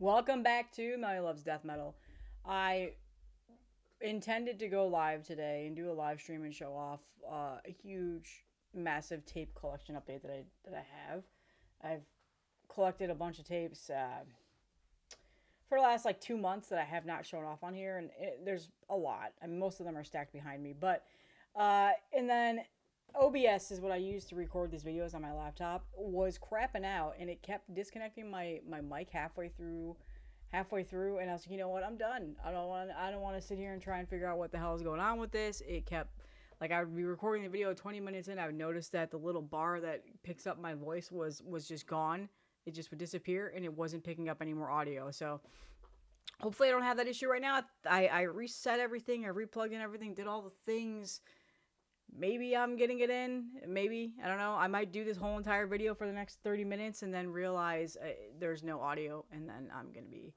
Welcome back to Melly Loves Death Metal. I intended to go live today and do a live stream and show off a huge, massive tape collection update that I have. I've collected a bunch of tapes for the last like 2 months that I have not shown off on here, and there's a lot. I mean, most of them are stacked behind me, but and then OBS is what I use to record these videos on my laptop. Was crapping out, and it kept disconnecting my mic halfway through, and I was like, you know what, I'm done. I don't want to sit here and try and figure out what the hell is going on with this. It kept, like, I would be recording the video 20 minutes in, I would notice that the little bar that picks up my voice was just gone. It just would disappear, and it wasn't picking up any more audio. So hopefully I don't have that issue right now. I reset everything, I replugged in everything, did all the things. Maybe I'm getting it in. Maybe. I don't know. I might do this whole entire video for the next 30 minutes and then realize there's no audio, and then I'm going to be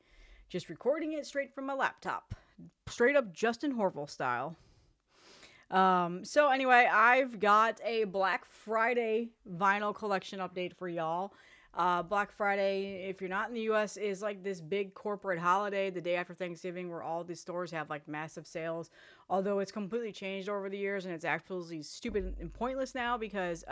just recording it straight from my laptop. Straight up Justin Horville style. So anyway, I've got a Black Friday vinyl collection update for y'all. Black Friday, if you're not in the US, is like this big corporate holiday the day after Thanksgiving where all these stores have like massive sales. Although it's completely changed over the years and it's absolutely stupid and pointless now because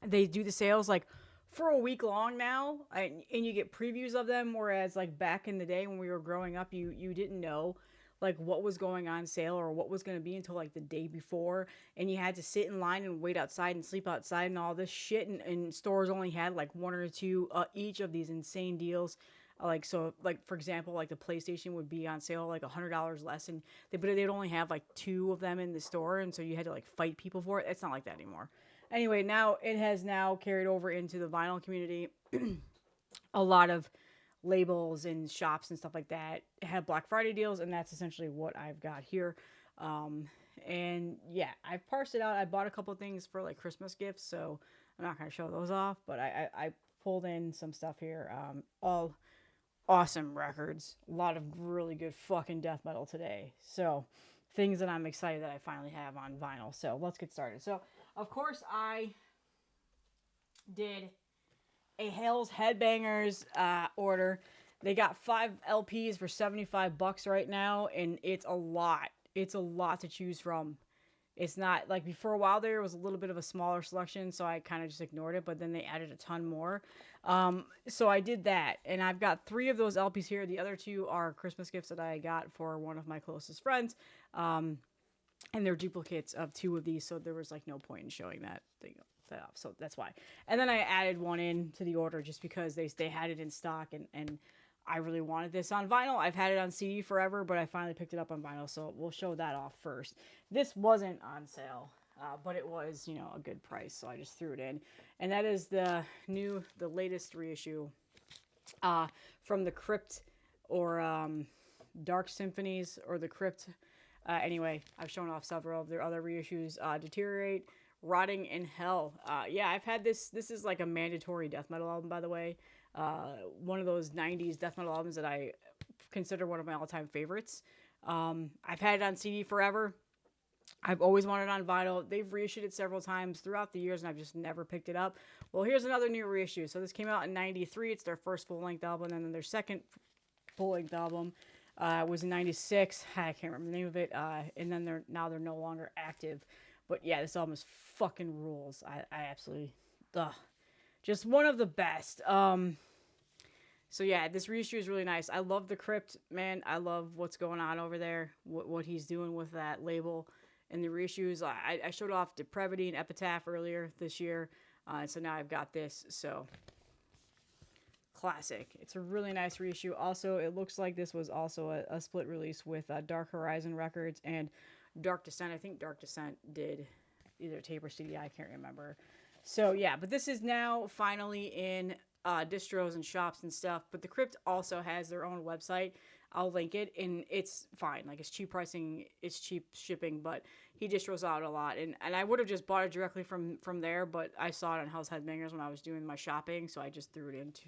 they do the sales like for a week long now, and you get previews of them. Whereas like back in the day when we were growing up, you didn't know like what was going on sale or what was going to be until like the day before, and you had to sit in line and wait outside and sleep outside and all this shit, and stores only had like one or two each of these insane deals. Like, so like for example, like the PlayStation would be on sale like $100 less, and they'd only have like two of them in the store, and so you had to like fight people for it. It's not like that anymore. Anyway, now it has now carried over into the vinyl community. A lot of labels and shops and stuff like that have Black Friday deals, and that's essentially what I've got here. Um, and yeah, I've parsed it out. I bought a couple things for like Christmas gifts, so I'm not gonna show those off. But I pulled in some stuff here. All awesome records. A lot of really good fucking death metal today. So things that I'm excited that I finally have on vinyl. So let's get started. So of course I did a Hell's Headbangers order. They got 5 LPs for $75 right now, and it's a lot. It's a lot to choose from. It's not like before a while there was a little bit of a smaller selection, so I kind of just ignored it, but then they added a ton more. So I did that, and I've got 3 of those LPs here. The other 2 are Christmas gifts that I got for one of my closest friends. And they're duplicates of 2 of these, so there was like no point in showing that thing off. So that's why. And then I added one in to the order just because they had it in stock, and I really wanted this on vinyl. I've had it on CD forever, but I finally picked it up on vinyl, so we'll show that off first. This wasn't on sale, but it was, a good price, so I just threw it in. And that is the latest reissue from the Crypt, or Dark Symphonies, or the Crypt. Anyway, I've shown off several of their other reissues. Deteriorate, Rotting in Hell. Yeah, I've had this. This is like a mandatory death metal album, by the way. One of those 90s death metal albums that I consider one of my all-time favorites. I've had it on CD forever. I've always wanted it on vinyl. They've reissued it several times throughout the years, and I've just never picked it up. Well, here's another new reissue. So this came out in 93. It's their first full-length album, and then their second full-length album was in 96. I can't remember the name of it. And then they're no longer active. But yeah, this album is fucking rules. I absolutely, just one of the best. So yeah, this reissue is really nice. I love the Crypt, man. I love what's going on over there. What he's doing with that label and the reissues. I showed off Depravity and Epitaph earlier this year, so now I've got this. So classic. It's a really nice reissue. Also, it looks like this was also a split release with Dark Horizon Records and Dark Descent. I think Dark Descent did either tape or CD. I can't remember. So yeah, but this is now finally in distros and shops and stuff. But the Crypt also has their own website. I'll link it, and it's fine. Like, it's cheap pricing, it's cheap shipping, but he distros out a lot. And I would have just bought it directly from there, but I saw it on Hell's Headbangers when I was doing my shopping, so I just threw it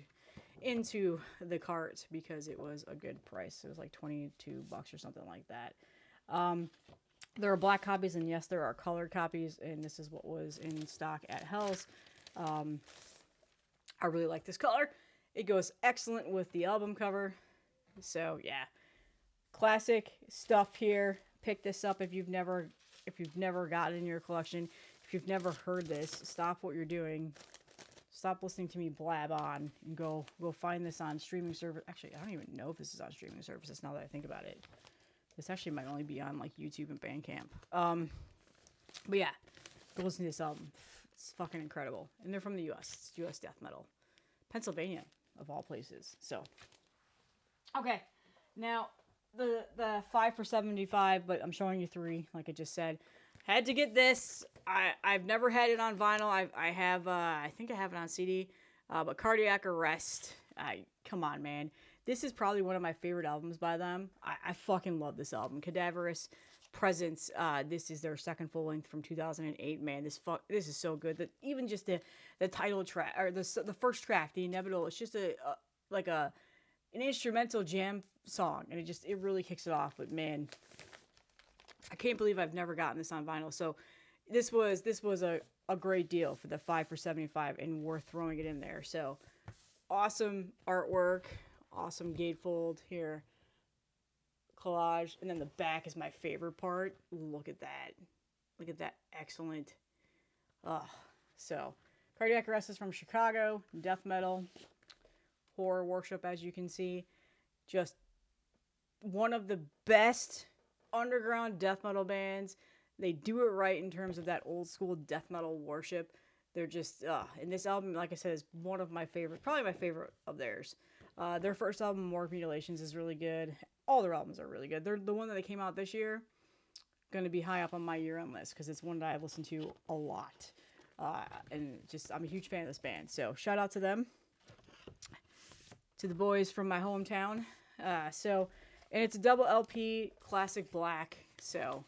into the cart because it was a good price. It was like $22 or something like that. There are black copies, and yes, there are colored copies, and this is what was in stock at Hell's. I really like this color. It goes excellent with the album cover. So yeah, classic stuff here. Pick this up if you've never got it in your collection. If you've never heard this, stop what you're doing. Stop listening to me blab on and go find this on streaming service. Actually, I don't even know if this is on streaming services now that I think about it. This actually might only be on like YouTube and Bandcamp. But yeah, go listen to this album. It's fucking incredible. And they're from the US. It's US death metal. Pennsylvania, of all places. So, okay. Now, the 5 for $75, but I'm showing you 3, like I just said. Had to get this. I've never had it on vinyl. I have, I think I have it on CD. But Cardiac Arrest. Come on, man. This is probably one of my favorite albums by them. I fucking love this album. Cadaverous Presence. This is their second full length from 2008. Man, this is so good. That even just the title track or the first track, The Inevitable. It's just an instrumental jam song, and it really kicks it off. But man, I can't believe I've never gotten this on vinyl. So this was a great deal for the 5 for $75 and worth throwing it in there. So awesome artwork. Awesome gatefold here, collage, and then the back is my favorite part. Look at that, excellent. So Cardiac Arrest is from Chicago, death metal, horror worship, as you can see. Just one of the best underground death metal bands. They do it right in terms of that old school death metal worship. They're just, and this album, like I said, is one of my favorite, probably my favorite of theirs. Their first album, More Mutilations, is really good. All their albums are really good. They're the one that they came out this year, going to be high up on my year-end list because it's one that I've listened to a lot. And just, I'm a huge fan of this band. So shout out to them, to the boys from my hometown. And it's a double LP, classic black. So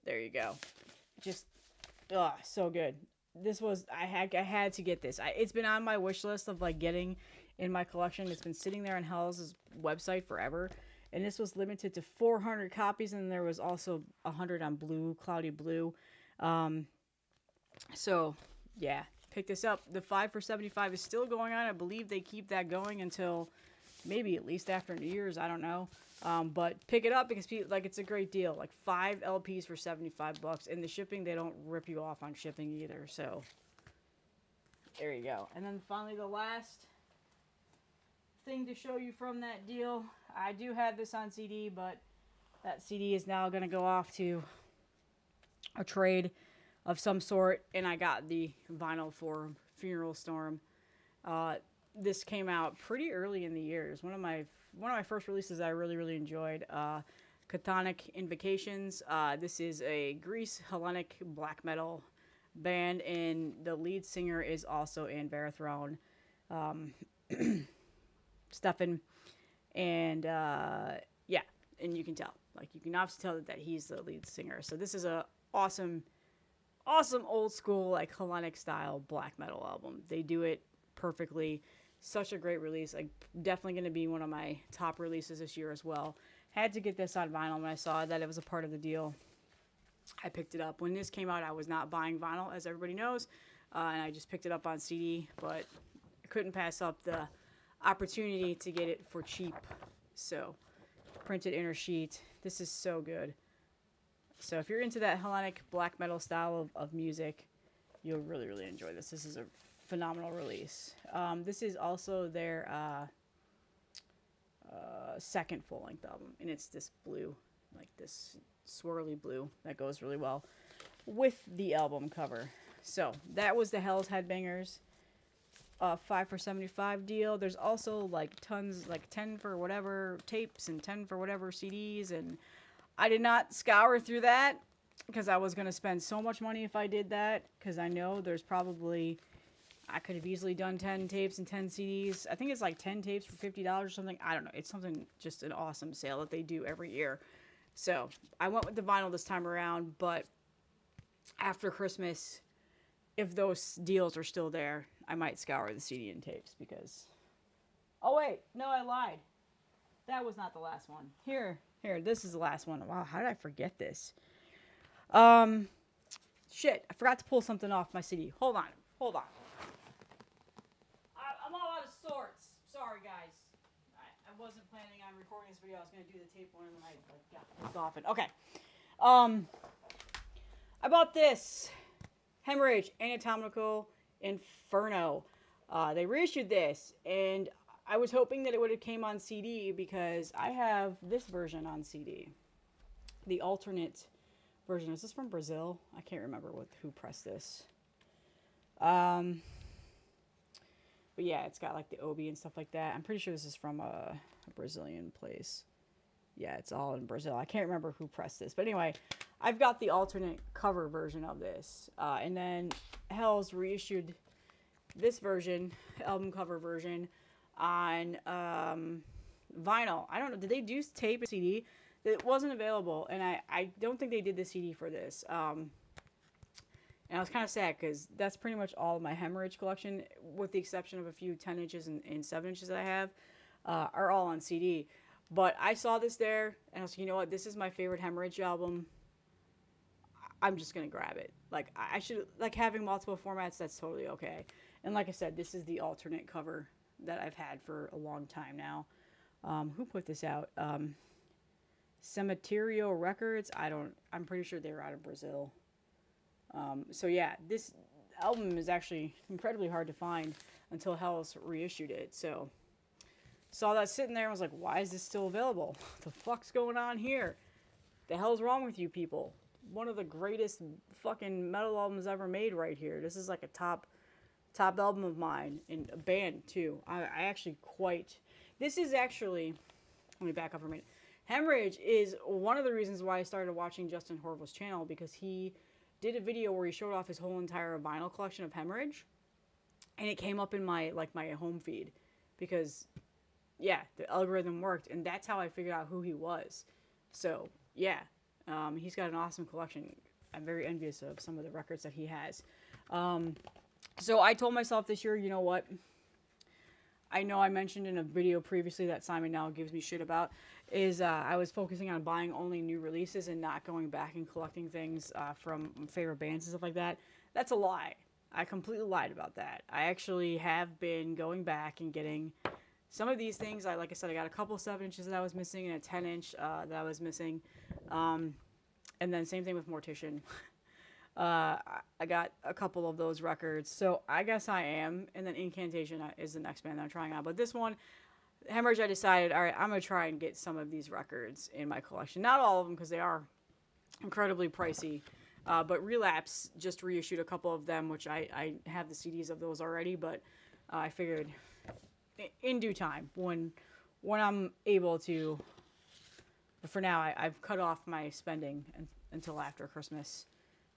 there you go. Just, so good. This was, I had to get this. It's been on my wish list of like getting in my collection. It's been sitting there on Hell's website forever, and this was limited to 400 copies, and there was also 100 on Cloudy Blue. So yeah, pick this up. The 5 for $75 is still going on. I believe they keep that going until maybe at least after New Year's. I don't know. But pick it up because it's a great deal. Like 5 LPs for $75, and the shipping, they don't rip you off on shipping either. So there you go. And then finally, the last thing to show you from that deal. I do have this on CD, but that CD is now going to go off to a trade of some sort, and I got the vinyl for Funeral Storm. This came out pretty early in the year. It's one of my first releases I really enjoyed. Katonic Invocations. This is a Greece Hellenic black metal band, and the lead singer is also in Varathrone. Stefan, and yeah, and you can tell, you can obviously tell that he's the lead singer. So this is a awesome old school, Hellenic style black metal album. They do it perfectly. Such a great release. Definitely going to be one of my top releases this year as well. Had to get this on vinyl. When I saw that it was a part of the deal, I picked it up. When this came out, I was not buying vinyl, as everybody knows, and I just picked it up on CD, but I couldn't pass up the opportunity to get it for cheap. So printed inner sheet. This is so good. So if you're into that Hellenic black metal style of music, you'll really enjoy this. This is a phenomenal release. This is also their second full-length album, and it's this blue, this swirly blue that goes really well with the album cover. So that was the Hell's Headbangers 5 for $75 deal. There's also tons, 10 for whatever tapes and 10 for whatever CDs, and I did not scour through that because I was going to spend so much money if I did that, because I know there's probably, I could have easily done 10 tapes and 10 CDs. I think it's 10 tapes for $50 or something. I don't know. It's something, just an awesome sale that they do every year. So I went with the vinyl this time around, but after Christmas, if those deals are still there, I might scour the CD and tapes because... Oh, wait. No, I lied. That was not the last one. Here, this is the last one. Wow, how did I forget this? Shit, I forgot to pull something off my CD. Hold on. I'm all out of wasn't planning on recording this video. I was going to do the tape one, and then I got pissed off it. Okay. I bought this Hemorrhage Anatomical Inferno. They reissued this, and I was hoping that it would have came on CD because I have this version on CD. The alternate version. Is this from Brazil? I can't remember who pressed this. But yeah, it's got like the obi and stuff like that. I'm pretty sure this is from a Brazilian place. Yeah, it's all in Brazil. I can't remember who pressed this. But anyway, I've got the alternate cover version of this. And then Hell's reissued this version, album cover version, on vinyl. I don't know. Did they do tape and CD? It wasn't available. And I don't think they did the CD for this. And I was kind of sad because that's pretty much all of my Hemorrhage collection, with the exception of a few 10 inches and 7 inches that I have, are all on CD. But I saw this there, and I was like, you know what? This is my favorite Hemorrhage album. I'm just going to grab it. Like, I should, like, having multiple formats, that's totally okay. And like I said, this is the alternate cover that I've had for a long time now. Who put this out? Cemeterio Records? I'm pretty sure they were out of Brazil. So yeah, this album is actually incredibly hard to find until Hell's reissued it. So saw that sitting there and was like, why is this still available? What the fuck's going on here? The hell's wrong with you people? One of the greatest fucking metal albums ever made right here. This is like a top album of mine, and a band too. I actually this is actually, let me back up for a minute. Hemorrhage is one of the reasons why I started watching Justin Horville's channel, because he did a video where he showed off his whole entire vinyl collection of Hemorrhage, and it came up in my home feed, because yeah, the algorithm worked, and that's how I figured out who he was. So yeah, he's got an awesome collection. I'm very envious of some of the records that he has. So I told myself this year, you know what? I know I mentioned in a video previously that Simon now gives me shit about, is I was focusing on buying only new releases and not going back and collecting things from favorite bands and stuff like that. That's a lie. I completely lied about that. I actually have been going back and getting some of these things. Like I said, I got a couple 7 inches that I was missing and a 10 inch that I was missing. And then same thing with Mortician. I got a couple of those records, so I guess I am. And then Incantation is the next band that I'm trying out. But this one, Hemorrhage, I decided, all right, I'm going to try and get some of these records in my collection. Not all of them, because they are incredibly pricey. But Relapse just reissued a couple of them, which I have the CDs of those already. But I figured in due time, when I'm able to. But for now, I've cut off my spending until after Christmas.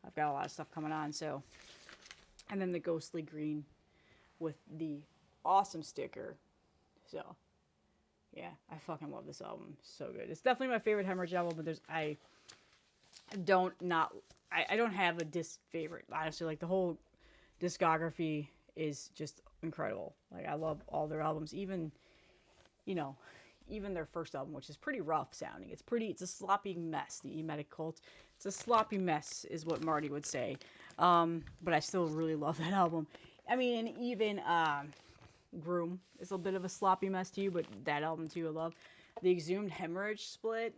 I've got a lot of stuff coming on, so. And then the Ghostly Green with the awesome sticker. So, yeah, I fucking love this album. So good. It's definitely my favorite Hemorrhage album, but I don't have a favorite. Honestly, like, the whole discography is just incredible. Like, I love all their albums, even their first album, which is pretty rough sounding. It's a sloppy mess, the Emetic Cult. It's a sloppy mess, is what Marty would say. But I still really love that album. I mean, and even Groom is a bit of a sloppy mess too, but that album too I love. The Exhumed Hemorrhage split,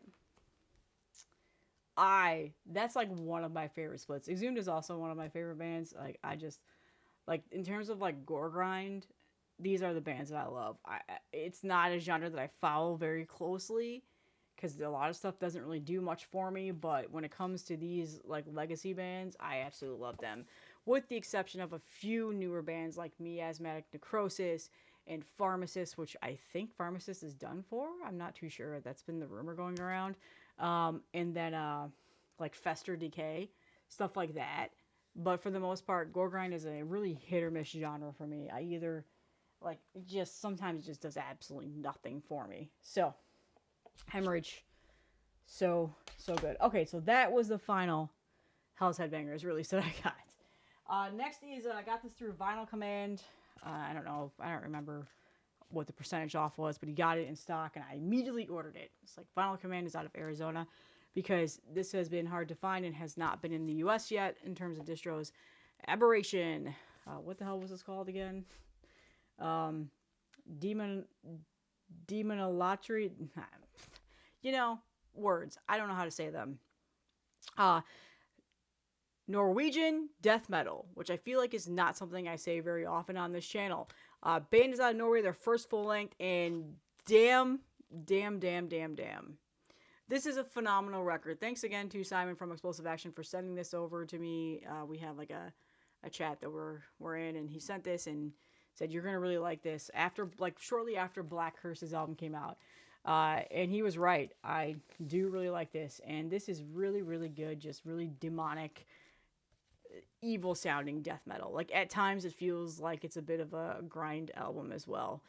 that's like one of my favorite splits. Exhumed is also one of my favorite bands. Like, I just, like, in terms of like gore grind, these are the bands that I love. It's not a genre that I follow very closely, because a lot of stuff doesn't really do much for me, but when it comes to these, like, legacy bands, I absolutely love them. With the exception of a few newer bands like Miasmatic Necrosis and Pharmacist, which I think Pharmacist is done for. I'm not too sure. That's been the rumor going around. And then, like, Fester Decay, stuff like that. But for the most part, gore grind is a really hit or miss genre for me. I either, like, sometimes it just does absolutely nothing for me. So, Hemorrhage, so good. Okay, so that was the final Hell's Headbangers release that I got. Next is, I got this through Vinyl Command. I don't remember what the percentage off was, but he got it in stock, and I immediately ordered it. It's like, Vinyl Command is out of Arizona, because this has been hard to find and has not been in the US yet in terms of distros. Aberration. What the hell was this called again? Demonolatry. You know, words. I don't know how to say them. Uh, Norwegian death metal, which I feel like is not something I say very often on this channel. Band is out of Norway, their first full length, and damn. This is a phenomenal record. Thanks again to Simon from Explosive Action for sending this over to me. We have like a chat that we're in, and he sent this and said you're gonna really like this. After shortly after Black Curse's album came out, and he was right. I do really like this, and this is really good. Just really demonic, evil sounding death metal. Like at times it feels like it's a bit of a grind album as well.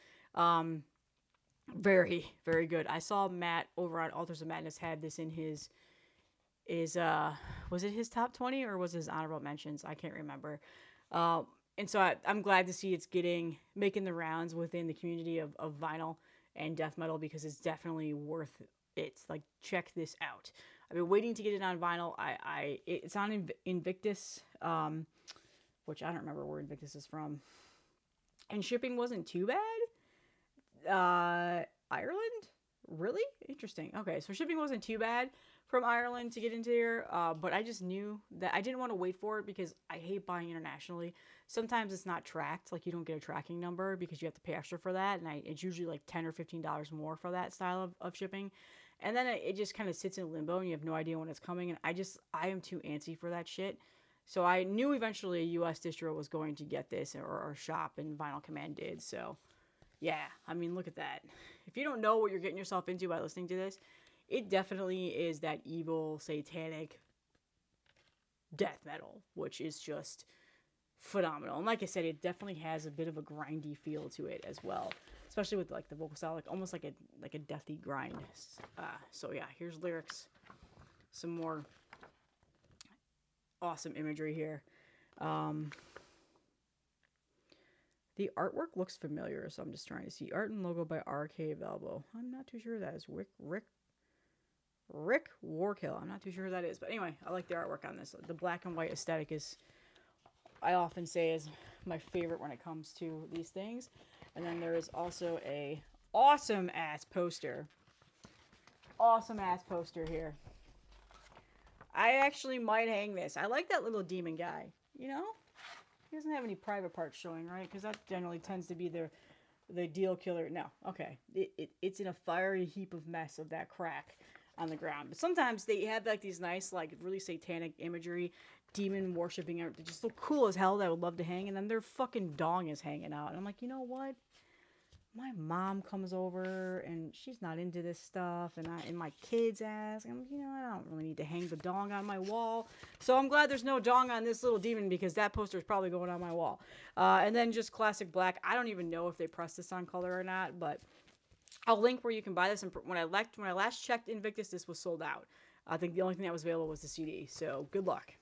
Very good. I saw Matt over on Altars of Madness had this in his was it his top 20 or was it his honorable mentions? I can't remember. And so I'm glad to see it's making the rounds within the community of vinyl and death metal, because it's definitely worth it. Like, check this out. I've been waiting to get it on vinyl. It's on Invictus, which I don't remember where Invictus is from. And shipping wasn't too bad. Ireland? Really? Interesting. Okay, so shipping wasn't too bad from Ireland to get into here, but I just knew that I didn't want to wait for it because I hate buying internationally. Sometimes it's not tracked, like you don't get a tracking number because you have to pay extra for that, and it's usually like $10 or $15 more for that style of shipping. And then it just kind of sits in limbo and you have no idea when it's coming, and I am too antsy for that shit. So I knew eventually a US distro was going to get this, or shop, and Vinyl Command did, so yeah, I mean, look at that. If you don't know what you're getting yourself into by listening to this, it definitely is that evil, satanic death metal, which is just phenomenal. And like I said, it definitely has a bit of a grindy feel to it as well, especially with like the vocal style, like almost like a deathy grind. So yeah, here's lyrics. Some more awesome imagery here. The artwork looks familiar, so I'm just trying to see. Art and logo by R.K. Valbo. I'm not too sure who that is. Rick Warkill. I'm not too sure who that is. But anyway, I like the artwork on this. The black and white aesthetic is, I often say, is my favorite when it comes to these things. And then there is also a awesome-ass poster. Awesome-ass poster here. I actually might hang this. I like that little demon guy, you know? He doesn't have any private parts showing, right? Because that generally tends to be the deal killer. No, okay. It's in a fiery heap of mess of that crack on the ground. But sometimes they have like these nice, like really satanic imagery, demon worshipping. They just look cool as hell that I would love to hang. And then their fucking dong is hanging out. And I'm like, you know what? My mom comes over and she's not into this stuff, and my kids ask, I'm, I don't really need to hang the dong on my wall. So I'm glad there's no dong on this little demon, because that poster is probably going on my wall. And then just classic black. I don't even know if they pressed this on color or not, but I'll link where you can buy this. And when I last checked Invictus, this was sold out. I think the only thing that was available was the CD. So good luck.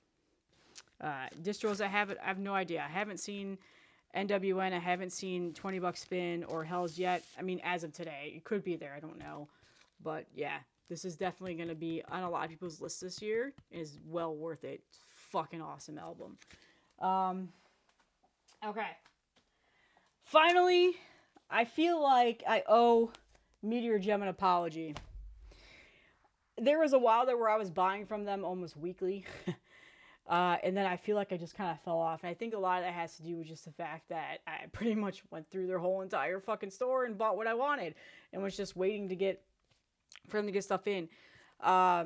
Distros, I have no idea. I haven't seen NWN, I haven't seen $20 Spin or Hell's yet. I mean, as of today, it could be there. I don't know. But yeah, this is definitely going to be on a lot of people's lists this year. It is well worth it. It's fucking awesome album. Okay. Finally, I feel like I owe Meteor Gem an apology. There was a while there where I was buying from them almost weekly. And then I feel like I just kind of fell off. And I think a lot of that has to do with just the fact that I pretty much went through their whole entire fucking store and bought what I wanted, and was just waiting for them to get stuff in. I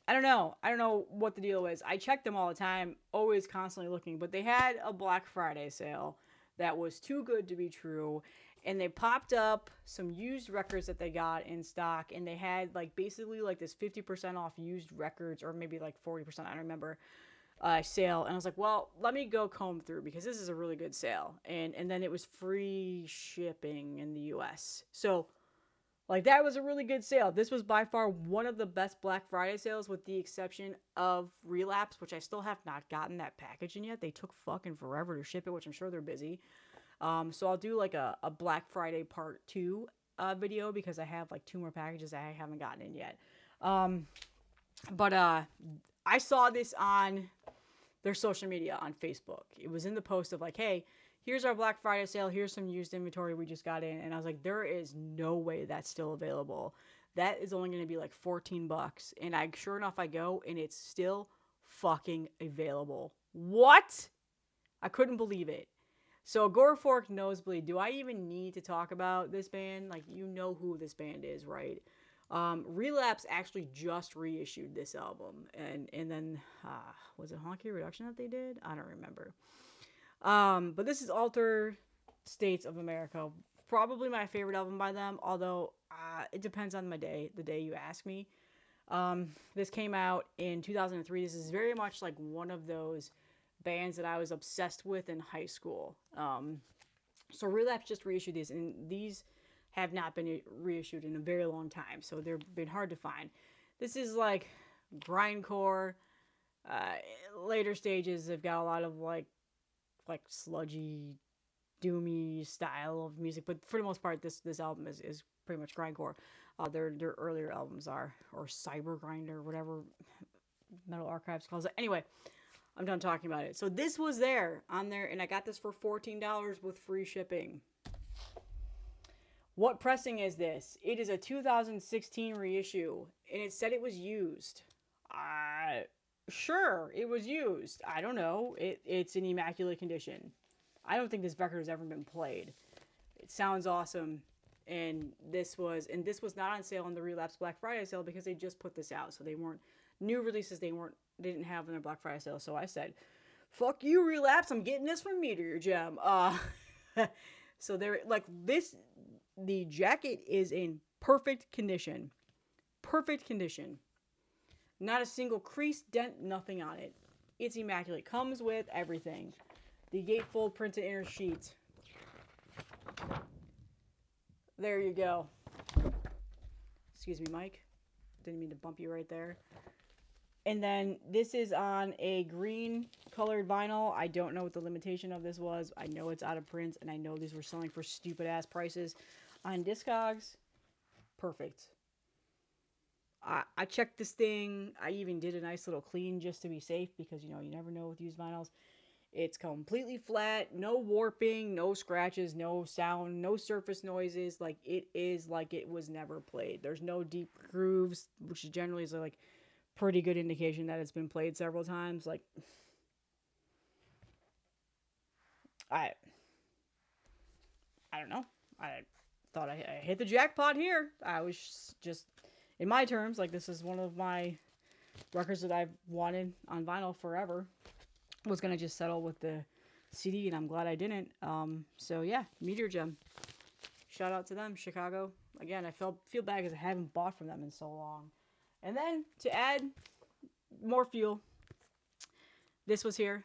don't know what the deal is. I check them all the time, always constantly looking, but they had a Black Friday sale that was too good to be true. And they popped up some used records that they got in stock, and they had like basically like this 50% off used records, or maybe like 40%, I don't remember, sale. And I was like, well, let me go comb through, because this is a really good sale. And then it was free shipping in the US. So like that was a really good sale. This was by far one of the best Black Friday sales, with the exception of Relapse, which I still have not gotten that package in yet. They took fucking forever to ship it, which I'm sure they're busy. So I'll do like a Black Friday part 2 video, because I have like 2 more packages I haven't gotten in yet. But I saw this on their social media on Facebook. It was in the post of like, hey, here's our Black Friday sale. Here's some used inventory we just got in. And I was like, there is no way that's still available. That is only going to be like $14. And sure enough, I go and it's still fucking available. What? I couldn't believe it. So Agoraphobic Nosebleed, do I even need to talk about this band? Like, you know who this band is, right? Relapse actually just reissued this album. And then, was it Honky Reduction that they did? I don't remember. But this is Altered States of America. Probably my favorite album by them, although it depends on the day you ask me. This came out in 2003. This is very much like one of those bands that I was obsessed with in high school. So Relapse just reissued these, and these have not been reissued in a very long time, so they've been hard to find. This is like grindcore. Later stages, they've got a lot of like sludgy, doomy style of music, but for the most part, this album is pretty much grindcore. Their earlier albums are, or Cyber Grinder, whatever Metal Archives calls it. Anyway, I'm done talking about it. So this was on there, and I got this for $14 with free shipping. What pressing is this? It is a 2016 reissue, and it said it was used. Sure, it was used. I don't know. It's in immaculate condition. I don't think this record has ever been played. It sounds awesome, and this was not on sale on the Relapse Black Friday sale because they just put this out, so they weren't new releases. They didn't have in their Black Friday sale. So I said, "Fuck you, Relapse! I'm getting this from Meteor Gem." So they're like this. The jacket is in perfect condition. Perfect condition. Not a single crease, dent, nothing on it. It's immaculate. Comes with everything. The gatefold printed inner sheet. There you go. Excuse me, Mike. Didn't mean to bump you right there. And then this is on a green colored vinyl. I don't know what the limitation of this was. I know it's out of print, and I know these were selling for stupid ass prices on Discogs. Perfect. I checked this thing. I even did a nice little clean just to be safe because, you never know with used vinyls. It's completely flat, no warping, no scratches, no sound, no surface noises. Like, it is like it was never played. There's no deep grooves, which generally is like pretty good indication that it's been played several times. Like, I don't know. I thought I hit the jackpot here. I was just, in my terms, like, this is one of my records that I've wanted on vinyl forever. Was going to just settle with the CD, and I'm glad I didn't. So yeah, Meteor Gem. Shout out to them, Chicago. Again, I feel bad because I haven't bought from them in so long. And then, to add more fuel, this was here.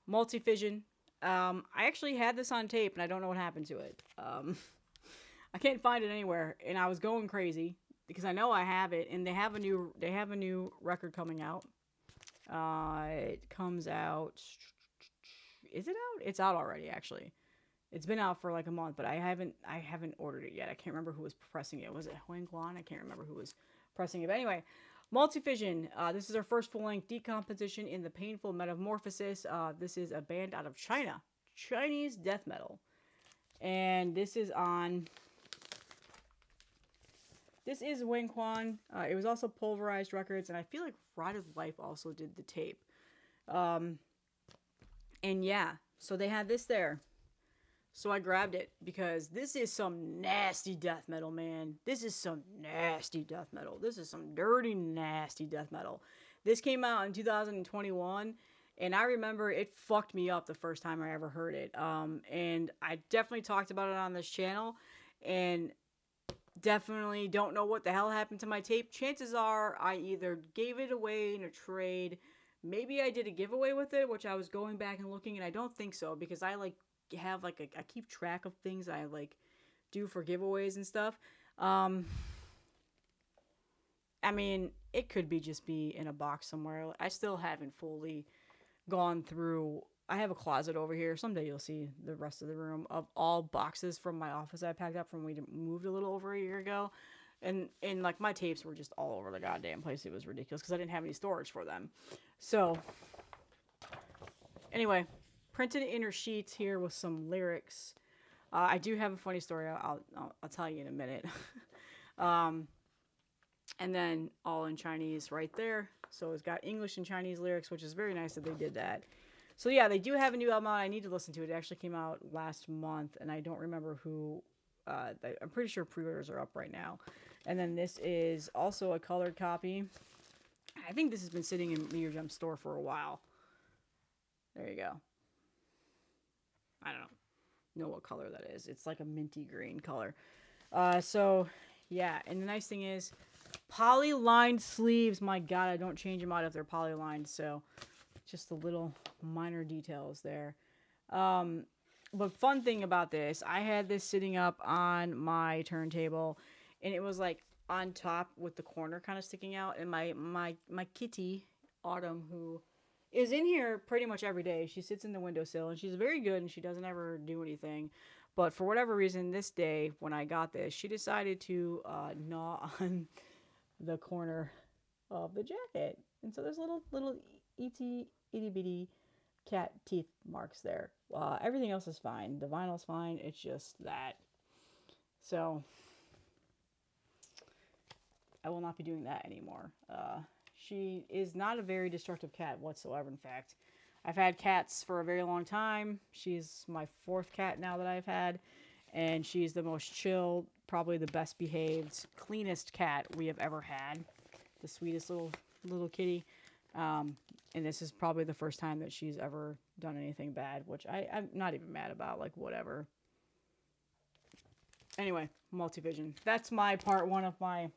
Multivision. I actually had this on tape, and I don't know what happened to it. I can't find it anywhere, and I was going crazy because I know I have it, and they have a new record coming out. It comes out. Is it out? It's out already, actually. It's been out for like a month, but I haven't ordered it yet. I can't remember who was pressing it. Was it Huang Quan? I can't remember who was pressing it. But anyway, Multivision. This is our first full-length decomposition in the Painful Metamorphosis. This is a band out of China. Chinese death metal. And this is on... This is Huang Quan. It was also Pulverized Records, and I feel like Rotted Life also did the tape. And yeah, so they had this there. So I grabbed it because this is some nasty death metal, man. This is some nasty death metal. This is some dirty, nasty death metal. This came out in 2021, and I remember it fucked me up the first time I ever heard it. And I definitely talked about it on this channel, and definitely don't know what the hell happened to my tape. Chances are I either gave it away in a trade. Maybe I did a giveaway with it, which I was going back and looking, and I don't think so because I have I keep track of things I do for giveaways and stuff. I mean, it could just be in a box somewhere. I still haven't fully gone through. I have a closet over here. Someday you'll see the rest of the room of all boxes from my office I packed up from when we moved a little over a year ago. And like my tapes were just all over the goddamn place. It was ridiculous because I didn't have any storage for them. So, anyway, printed inner sheets here with some lyrics. I do have a funny story. I'll tell you in a minute. um, and then all in Chinese right there. So it's got English and Chinese lyrics, which is very nice that they did that. So yeah, they do have a new album out. I need to listen to it. It actually came out last month, and I don't remember who. I'm pretty sure pre-orders are up right now. And then this is also a colored copy. I think this has been sitting in Meteor Gem store for a while. There you go. I don't know what color that is. It's like a minty green color. So yeah, and the nice thing is poly-lined sleeves. My God, I don't change them out if they're poly-lined. So just the little minor details there. But fun thing about this, I had this sitting up on my turntable, and it was like on top with the corner kind of sticking out. And my kitty, Autumn, who is in here pretty much every day. She sits in the windowsill, and she's very good, and she doesn't ever do anything. But for whatever reason, this day when I got this, she decided to gnaw on the corner of the jacket, and so there's little itty bitty cat teeth marks there. Everything else is fine. The vinyl's fine. It's just that. So I will not be doing that anymore. She is not a very destructive cat whatsoever. In fact, I've had cats for a very long time. She's my 4th cat now that I've had, and she's the most chill, probably the best behaved, cleanest cat we have ever had. The sweetest little kitty. And this is probably the first time that she's ever done anything bad, which I'm not even mad about. Like, whatever. Anyway, Multivision. That's my part 1 of my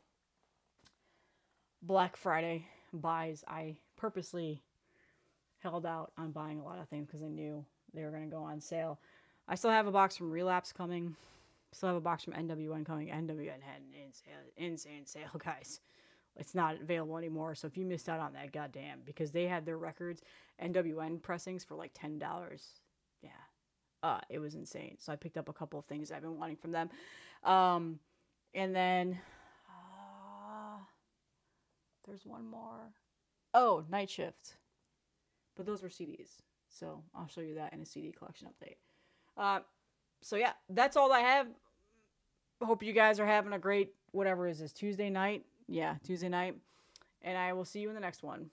Black Friday buys. I purposely held out on buying a lot of things because I knew they were going to go on sale. I still have a box from Relapse coming. Still have a box from NWN coming. NWN had an insane sale, guys. It's not available anymore, so if you missed out on that, goddamn, because they had their records, NWN pressings for like $10. Yeah. It was insane. So I picked up a couple of things I've been wanting from them. And then there's one more. Oh, Night Shift. But those were CDs. So I'll show you that in a CD collection update. So yeah, that's all I have. Hope you guys are having a great, whatever is this, Tuesday night? Yeah, Tuesday night. And I will see you in the next one.